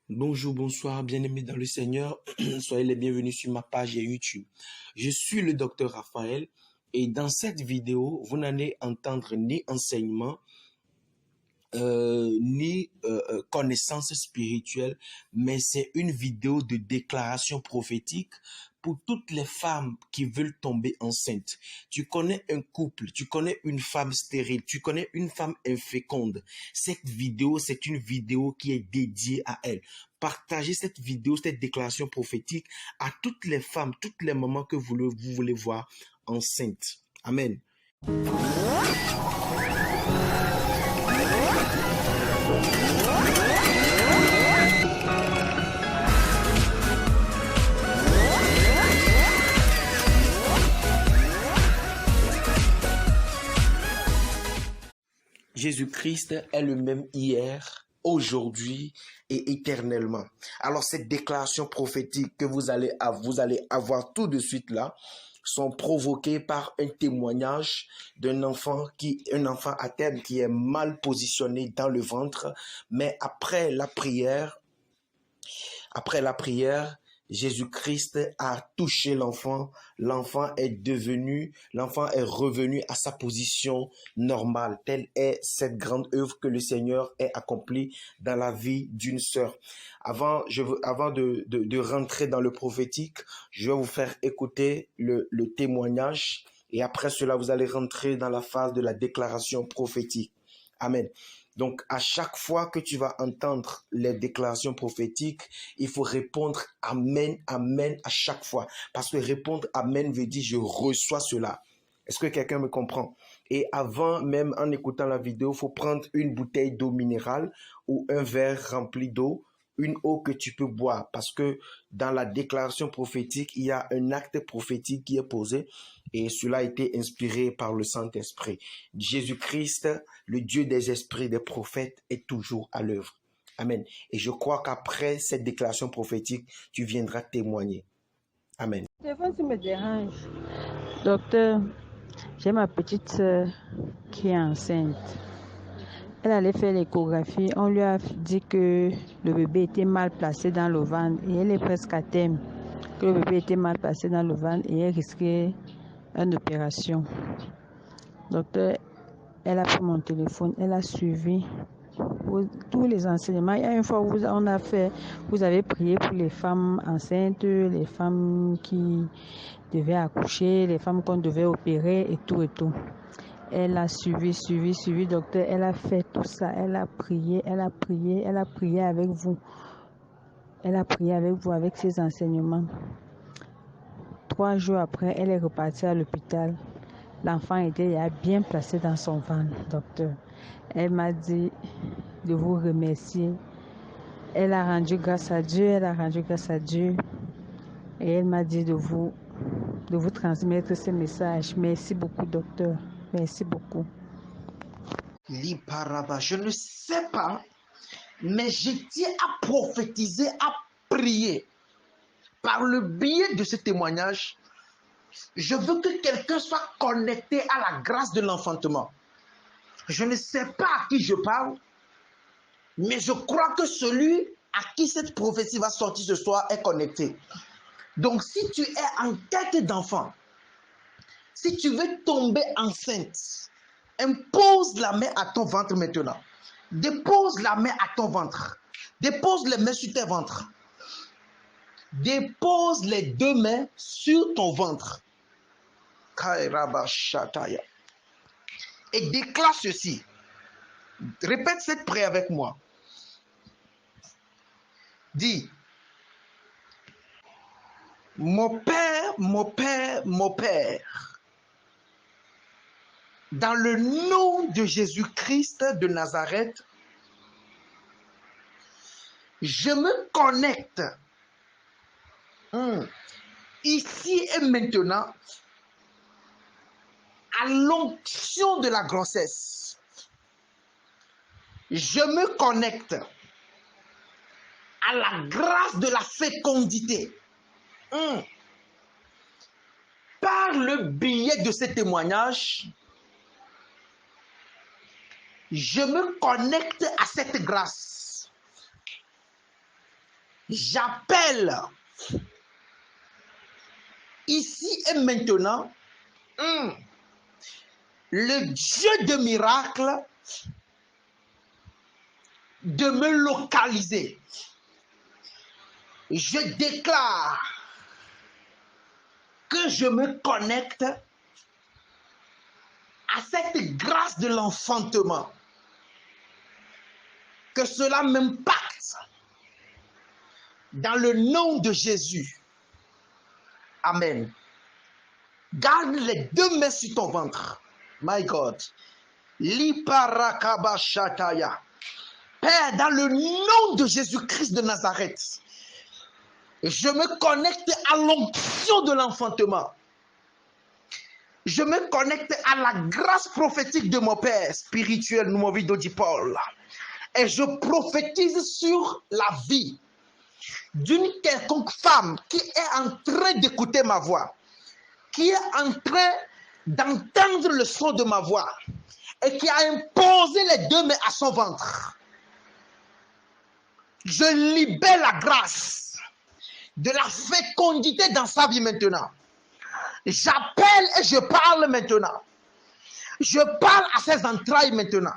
Bonjour, bonsoir, bien-aimés dans le Seigneur. Soyez les bienvenus sur ma page YouTube. Je suis le docteur Raphaël et dans cette vidéo, vous n'allez entendre ni enseignement, ni connaissance spirituelle, mais c'est une vidéo de déclaration prophétique pour toutes les femmes qui veulent tomber enceintes. Tu connais un couple, tu connais une femme stérile, tu connais une femme inféconde. Cette vidéo, c'est une vidéo qui est dédiée à elle. Partagez cette vidéo, cette déclaration prophétique à toutes les femmes, toutes les mamans que vous voulez voir enceintes. Amen. Jésus-Christ est le même hier, aujourd'hui et éternellement. Alors cette déclaration prophétique que vous allez avoir tout de suite là sont provoquées par un témoignage d'un enfant à terme qui est mal positionné dans le ventre, mais après la prière, Jésus-Christ a touché l'enfant, l'enfant est revenu à sa position normale. Telle est cette grande œuvre que le Seigneur a accomplie dans la vie d'une sœur. Avant de rentrer dans le prophétique, je vais vous faire écouter le témoignage et après cela, vous allez rentrer dans la phase de la déclaration prophétique. Amen. Donc, à chaque fois que tu vas entendre les déclarations prophétiques, il faut répondre Amen, Amen à chaque fois. Parce que répondre Amen veut dire je reçois cela. Est-ce que quelqu'un me comprend? Et avant même, en écoutant la vidéo, il faut prendre une bouteille d'eau minérale ou un verre rempli d'eau, une eau que tu peux boire. Parce que dans la déclaration prophétique, il y a un acte prophétique qui est posé et cela a été inspiré par le Saint-Esprit. Jésus-Christ, le Dieu des esprits des prophètes, est toujours à l'œuvre. Amen. Et je crois qu'après cette déclaration prophétique, tu viendras témoigner. Amen. Le téléphone, ça me dérange. Docteur, j'ai ma petite soeur qui est enceinte. Elle allait faire l'échographie. On lui a dit que le bébé était mal placé dans le ventre et elle est presque à terme. Que le bébé était mal placé dans le ventre et elle risquait une opération. Docteur, elle a pris mon téléphone, elle a suivi tous les enseignements. Il y a une fois où vous avez prié pour les femmes enceintes, les femmes qui devaient accoucher, les femmes qu'on devait opérer et tout et tout. Elle a suivi, docteur. Elle a fait tout ça. Elle a prié avec vous. Elle a prié avec vous, avec ses enseignements. 3 jours après, elle est repartie à l'hôpital. L'enfant était bien placé dans son ventre, docteur. Elle m'a dit de vous remercier. Elle a rendu grâce à Dieu. Et elle m'a dit de vous transmettre ce message. Merci beaucoup, docteur. Merci beaucoup. Je ne sais pas, mais je tiens à prophétiser, à prier. Par le biais de ce témoignage, je veux que quelqu'un soit connecté à la grâce de l'enfantement. Je ne sais pas à qui je parle, mais je crois que celui à qui cette prophétie va sortir ce soir est connecté. Donc, si tu es en quête d'enfant, si tu veux tomber enceinte, impose la main à ton ventre maintenant. Dépose la main à ton ventre. Dépose les mains sur tes ventres. Dépose les 2 mains sur ton ventre. Et déclare ceci. Répète cette prière avec moi. Dis, mon Père, mon Père, mon Père, dans le nom de Jésus-Christ de Nazareth, je me connecte ici et maintenant à l'onction de la grossesse. Je me connecte à la grâce de la fécondité. Par le biais de ce témoignage, je me connecte à cette grâce. J'appelle ici et maintenant le Dieu de miracles de me localiser. Je déclare que je me connecte à cette grâce de l'enfantement. Que cela m'impacte dans le nom de Jésus. Amen. Garde les deux mains sur ton ventre. My God. Liparakabashataya. Père, dans le nom de Jésus-Christ de Nazareth, je me connecte à l'onction de l'enfantement. Je me connecte à la grâce prophétique de mon Père spirituel, Numovido Di Paul. Et je prophétise sur la vie d'une quelconque femme qui est en train d'écouter ma voix, qui est en train d'entendre le son de ma voix et qui a imposé les deux mains à son ventre. Je libère la grâce de la fécondité dans sa vie maintenant. J'appelle et je parle maintenant. Je parle à ses entrailles maintenant.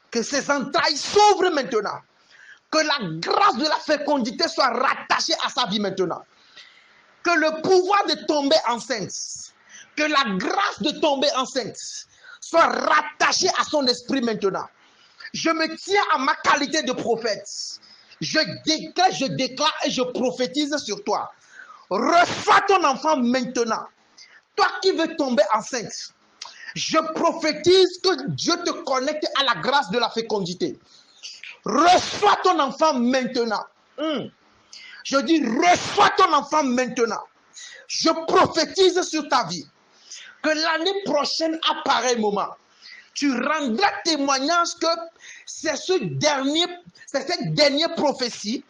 Que ses entrailles s'ouvrent maintenant. Que la grâce de la fécondité soit rattachée à sa vie maintenant. Que le pouvoir de tomber enceinte, que la grâce de tomber enceinte soit rattachée à son esprit maintenant. Je me tiens à ma qualité de prophète. Je déclare et je prophétise sur toi. Reçois ton enfant maintenant. Toi qui veux tomber enceinte, je prophétise que Dieu te connecte à la grâce de la fécondité. Reçois ton enfant maintenant. Je dis, reçois ton enfant maintenant. Je prophétise sur ta vie que l'année prochaine, à pareil moment, tu rendras témoignage que c'est cette dernière prophétie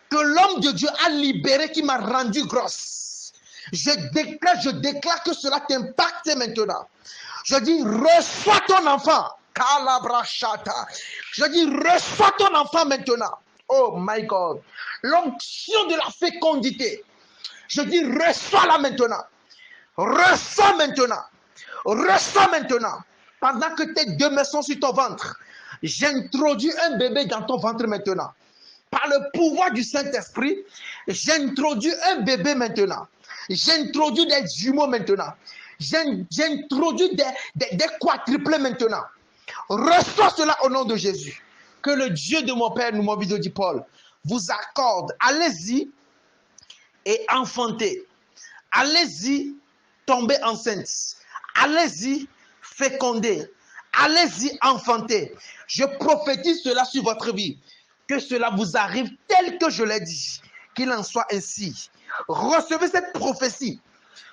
que l'homme de Dieu a libérée qui m'a rendu grosse. Je déclare que cela t'impacte maintenant. Je dis, reçois ton enfant. Je dis, reçois ton enfant maintenant. Oh my God. L'onction de la fécondité. Je dis, reçois-la maintenant. Reçois maintenant. Reçois maintenant. Pendant que tes deux mains sont sur ton ventre, j'introduis un bébé dans ton ventre maintenant. Par le pouvoir du Saint-Esprit, j'introduis un bébé maintenant. J'introduis des jumeaux maintenant. J'introduis des quadruplés maintenant. Reçois cela au nom de Jésus. Que le Dieu de mon Père, Numovido Di Paul, vous accorde. Allez-y et enfantez. Allez-y tomber enceinte. Allez-y féconder. Allez-y enfanter. Je prophétise cela sur votre vie. Que cela vous arrive tel que je l'ai dit. Qu'il en soit ainsi. Recevez cette prophétie.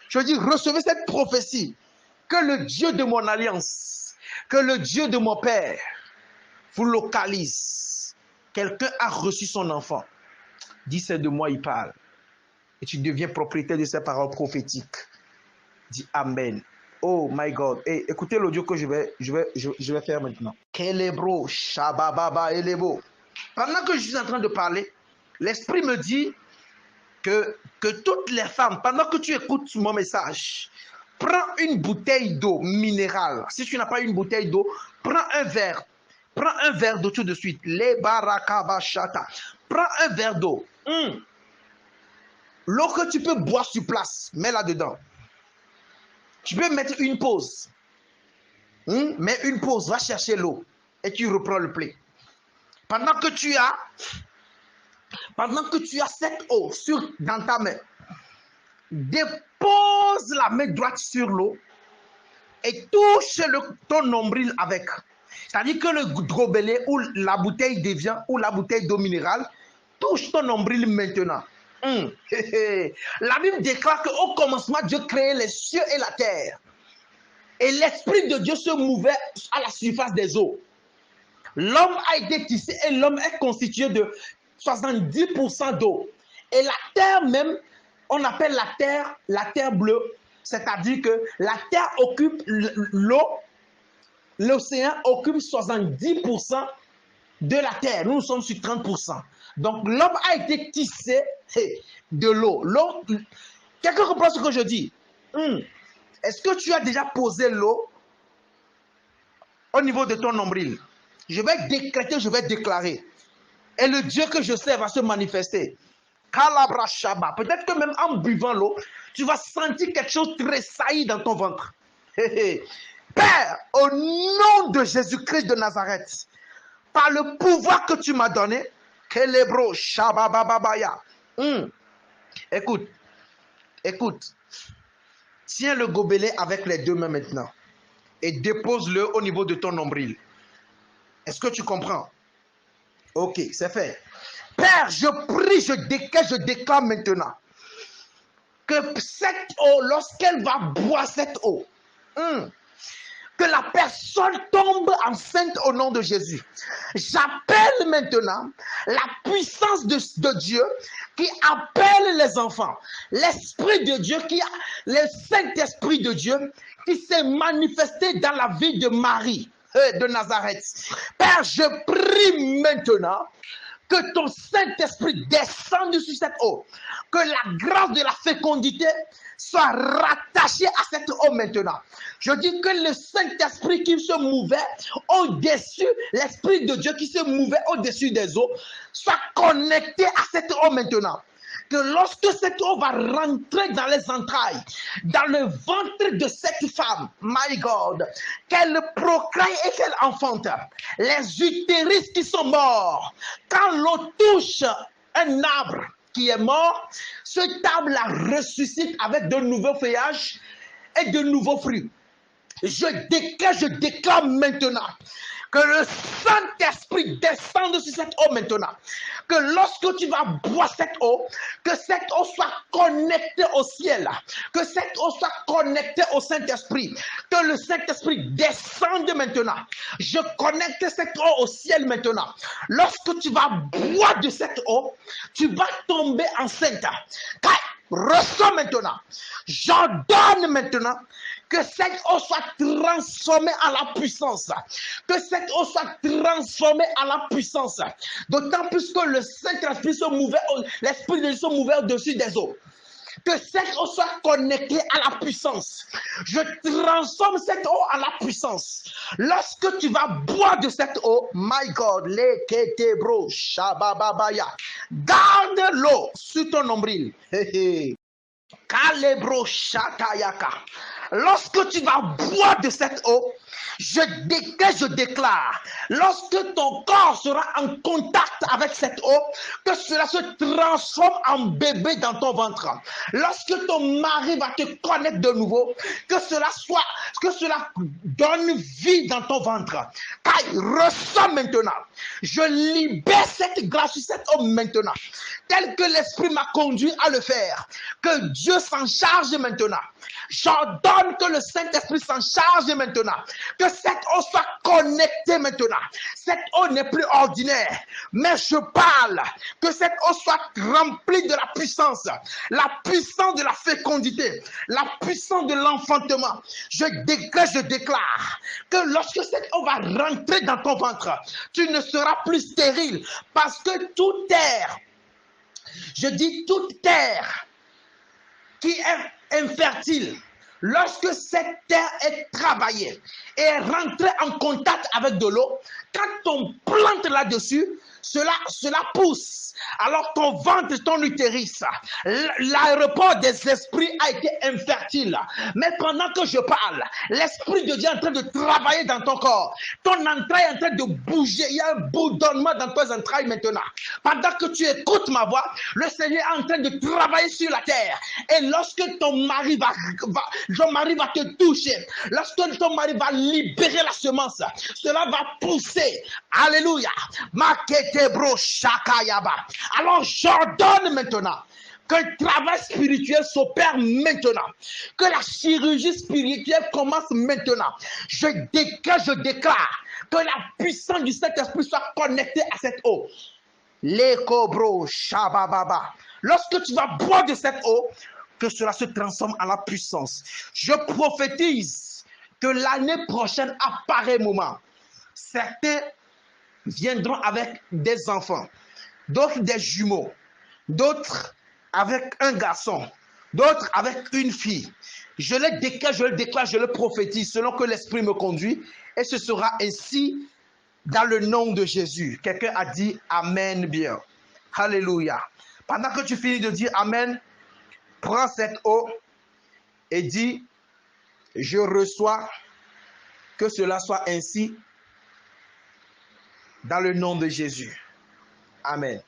Je dis, recevez cette prophétie. Que le Dieu de mon alliance, que le Dieu de mon Père vous localise. Quelqu'un a reçu son enfant. Dis, c'est de moi, il parle. Et tu deviens propriétaire de ces paroles prophétiques. Dis Amen. Oh my God. Hey, écoutez l'audio que je vais faire maintenant. Kelebro, Shabababa, Elebo. Pendant que je suis en train de parler, l'Esprit me dit que toutes les femmes, pendant que tu écoutes mon message, prends une bouteille d'eau minérale. Si tu n'as pas une bouteille d'eau, prends un verre. Prends un verre d'eau tout de suite. Les barakabashata. Prends un verre d'eau. L'eau que tu peux boire sur place, mets-la dedans. Tu peux mettre une pause. Mets une pause, va chercher l'eau et tu reprends le play. Pendant que tu as cette eau dans ta main, dépose la main droite sur l'eau et touche ton nombril avec. C'est-à-dire que le gobelet ou la bouteille de vin ou la bouteille d'eau minérale touche ton nombril maintenant. La Bible déclare qu'au commencement, Dieu créait les cieux et la terre. Et l'Esprit de Dieu se mouvait à la surface des eaux. L'homme a été tissé et l'homme est constitué de 70% d'eau. Et la terre même, on appelle la terre bleue. C'est-à-dire que la terre occupe l'eau. L'océan occupe 70% de la terre. Nous sommes sur 30%. Donc l'homme a été tissé de l'eau. Quelqu'un comprend ce que je dis? Est-ce que tu as déjà posé l'eau au niveau de ton nombril? Je vais décréter, je vais déclarer. Et le Dieu que je sais va se manifester. Kalabra Shaba. Peut-être que même en buvant l'eau, tu vas sentir quelque chose tressaillir dans ton ventre. Père, au nom de Jésus-Christ de Nazareth, par le pouvoir que tu m'as donné, Kelebro Shaba Babaya. Écoute, tiens le gobelet avec les deux mains maintenant et dépose-le au niveau de ton nombril. Est-ce que tu comprends? Ok, c'est fait. Père, je prie, je déclare maintenant que cette eau, lorsqu'elle va boire cette eau, que la personne tombe enceinte au nom de Jésus. J'appelle maintenant la puissance de Dieu qui appelle les enfants. L'Esprit de Dieu, le Saint-Esprit de Dieu qui s'est manifesté dans la vie de Marie de Nazareth. Père, je prie maintenant que ton Saint-Esprit descende sur cette eau, que la grâce de la fécondité soit rattachée à cette eau maintenant. Je dis que le Saint-Esprit qui se mouvait au-dessus, l'Esprit de Dieu qui se mouvait au-dessus des eaux, soit connecté à cette eau maintenant. Que lorsque cette eau va rentrer dans les entrailles, dans le ventre de cette femme, my God, qu'elle procrée et qu'elle enfante, les utérus qui sont morts, quand l'eau touche un arbre qui est mort, ce arbre la ressuscite avec de nouveaux feuillages et de nouveaux fruits. Je déclare maintenant que le Saint-Esprit descende sur cette eau maintenant. Que lorsque tu vas boire cette eau, que cette eau soit connectée au ciel. Que cette eau soit connectée au Saint-Esprit. Que le Saint-Esprit descende maintenant. Je connecte cette eau au ciel maintenant. Lorsque tu vas boire de cette eau, tu vas tomber enceinte. Reçois maintenant. J'ordonne maintenant que cette eau soit transformée en la puissance. Que cette eau soit transformée en la puissance. D'autant plus que le Saint-Esprit se mouvait, l'Esprit de Dieu se mouvait au-dessus des eaux. Que cette eau soit connectée à la puissance. Je transforme cette eau en la puissance. Lorsque tu vas boire de cette eau, my God, leketebro shabababaya, garde l'eau sur ton nombril. Kalebro shatayaka. Lorsque tu vas boire de cette eau, je déclare, lorsque ton corps sera en contact avec cette eau, que cela se transforme en bébé dans ton ventre. Lorsque ton mari va te connaître de nouveau, que cela donne vie dans ton ventre. Car ressens maintenant. Je libère cette grâce sur cette eau maintenant, tel que l'Esprit m'a conduit à le faire. Que Dieu s'en charge maintenant. J'ordonne que le Saint-Esprit s'en charge maintenant. Que cette eau soit connectée maintenant. Cette eau n'est plus ordinaire. Mais je parle que cette eau soit remplie de la puissance de la fécondité, la puissance de l'enfantement. Je déclare que lorsque cette eau va rentrer dans ton ventre, tu ne seras plus stérile. Parce que toute terre, je dis toute terre qui est infertile, lorsque cette terre est travaillée et est rentrée en contact avec de l'eau, quand on plante là-dessus, cela pousse. Alors ton ventre, ton utérus, l'aéroport des esprits a été infertile. Mais pendant que je parle, l'Esprit de Dieu est en train de travailler dans ton corps. Ton entraille est en train de bouger. Il y a un bourdonnement dans tes entrailles maintenant. Pendant que tu écoutes ma voix, le Seigneur est en train de travailler sur la terre. Et lorsque ton mari va te toucher, lorsque ton mari va libérer la semence, cela va pousser. Alléluia. Maketebro shakayaba. Alors j'ordonne maintenant que le travail spirituel s'opère maintenant, que la chirurgie spirituelle commence maintenant. Je déclare que la puissance du Saint-Esprit soit connectée à cette eau. Lekobro shabababa. Lorsque tu vas boire de cette eau, que cela se transforme en la puissance. Je prophétise que l'année prochaine, à pareil moment, certains viendront avec des enfants. d'autres des jumeaux, d'autres avec un garçon, d'autres avec une fille. Je le déclare, je le prophétise selon que l'Esprit me conduit, et ce sera ainsi dans le nom de Jésus. Quelqu'un a dit Amen bien. Alléluia. Pendant que tu finis de dire Amen, prends cette eau et dis, je reçois que cela soit ainsi dans le nom de Jésus. Amen.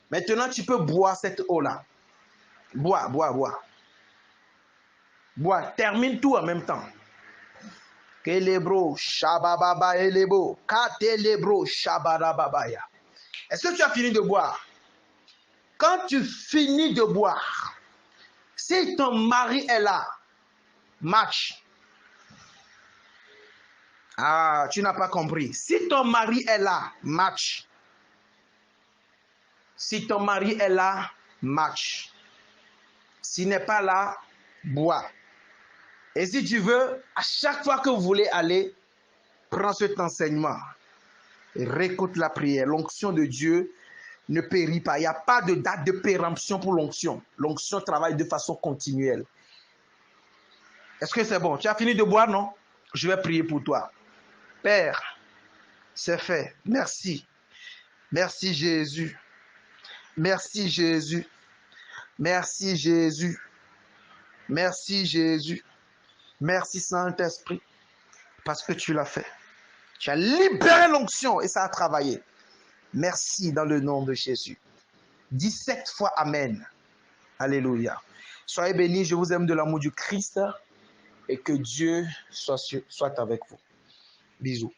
Maintenant, tu peux boire cette eau-là. Bois. Bois. Termine tout en même temps. Kelebro, shabababa, elebo. Katelebro, shabadababaya. Est-ce que tu as fini de boire? Quand tu finis de boire, si ton mari est là, match. Ah, tu n'as pas compris. Si ton mari est là, match. Si ton mari est là, match. S'il n'est pas là, bois. Et si tu veux, à chaque fois que vous voulez aller, prends cet enseignement. Et réécoute la prière. L'onction de Dieu ne périt pas. Il n'y a pas de date de péremption pour l'onction. L'onction travaille de façon continuelle. Est-ce que c'est bon? Tu as fini de boire, non? Je vais prier pour toi. Père, c'est fait. Merci. Merci Jésus. Merci Jésus. Merci Jésus. Merci Jésus. Merci Saint-Esprit. Parce que tu l'as fait. Tu as libéré l'onction et ça a travaillé. Merci dans le nom de Jésus. 17 fois Amen. Alléluia. Soyez bénis. Je vous aime de l'amour du Christ. Et que Dieu soit avec vous. Bisous.